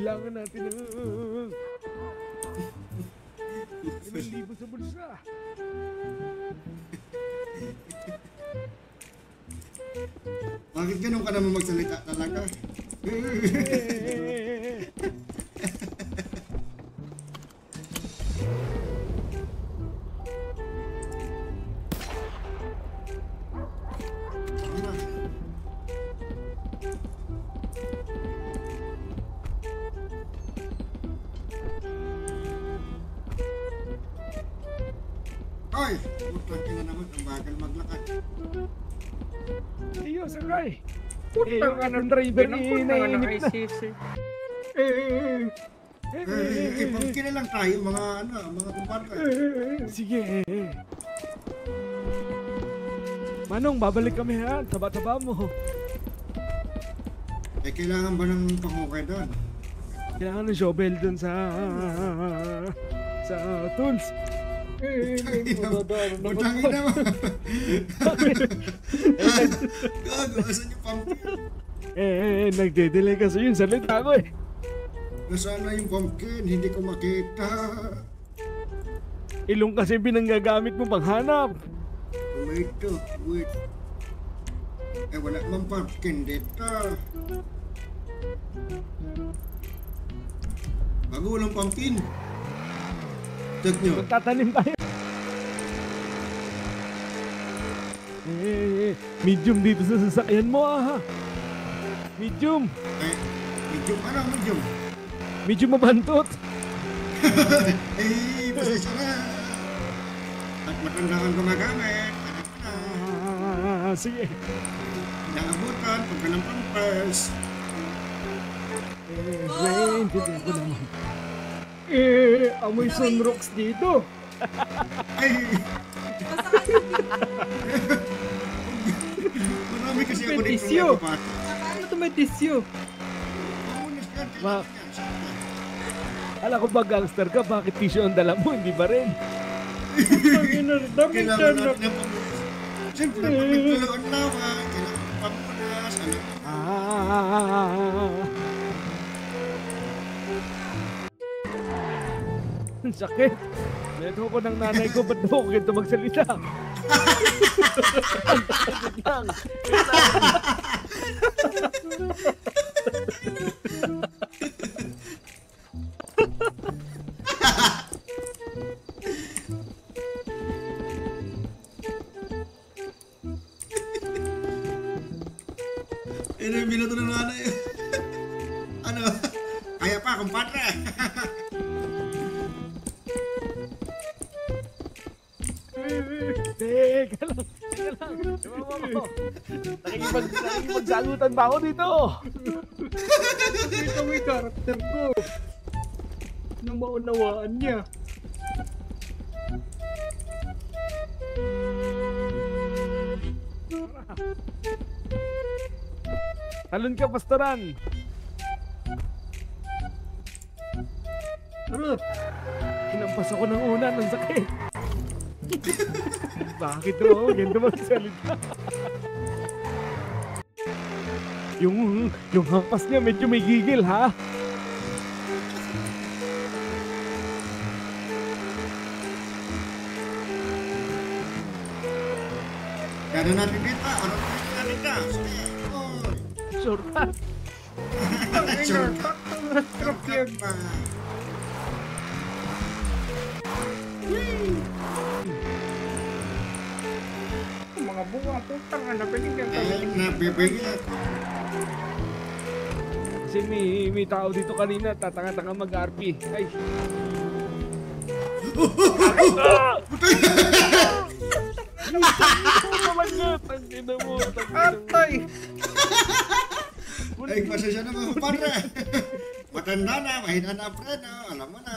Kailangan natin ng 5,000 sa bulsa. Bakit ganun ka naman magsalita talaga? Ay! Putang ina naman, ang bagal maglakad. Iyo, sakay. Putang Yung anong driver ni nainip na. Pagkina lang tayo, mga kumpara. Sige. Manong, babalik kami ha. Taba-taba mo. Kailangan ba ng pangukay doon? Kailangan ng shovel dun sa tools. Putang ina mo. Gago, asan yung pumpkin? Nagde-delay kasi yung salita ko eh. Nasaan na yung pumpkin? Hindi ko makita. Ilong kasi pinanggagamit mo panghanap. Wait. Wala mang pumpkin dito. Bago walang pumpkin. Check nyo. Magtatanim tayo. Medium dito sa sasakyan mo ah. Medium. Medium? Medium mabantot. Pasensya na. At matandaan gumagamit. Sige. Naabutan pag walang pampers. Naiintindihan ko naman. Amoy sunrocks dito. Ay! Marami kasi ako dito Tisyo. ng kapat. Ano ito may tisyo? Ma- Ala ko ba gangster ka? Bakit tissue ang dala mo? Hindi ba rin? Daming Kailangan sunrocks. natin ng pamunas. Siyempre, pagpagtuloan naman. Kailangan ng pamunas. Ang sakit. Meron ko ng nanay ko, ba't daw ako ganito magsalita? Lang. Yung binato ng nanay. Ano? Kaya pa, kumpatra. Teka lang. Ewan mo. Nakikipagsagutan pa ako dito. Ito may karakter ko. Nang maunawaan niya. Talon ka, pastoran. Hinampas ako ng una ng sakit. Bakit mo? Ganito magsalita. Yung hampas niya medyo may gigil ha. Gano'n natin dito. Ano natin dito? Sige. Shortcut. Shortcut. Shortcut pa. Mga bunga, putang na pinigyan ka. Nabibigyan. Kasi may tao dito kanina, tatanga-tanga mag-RP. Ay. Atay! Ay, pasensya na mga para. Matanda na, mahina na ang preno. Alam mo na.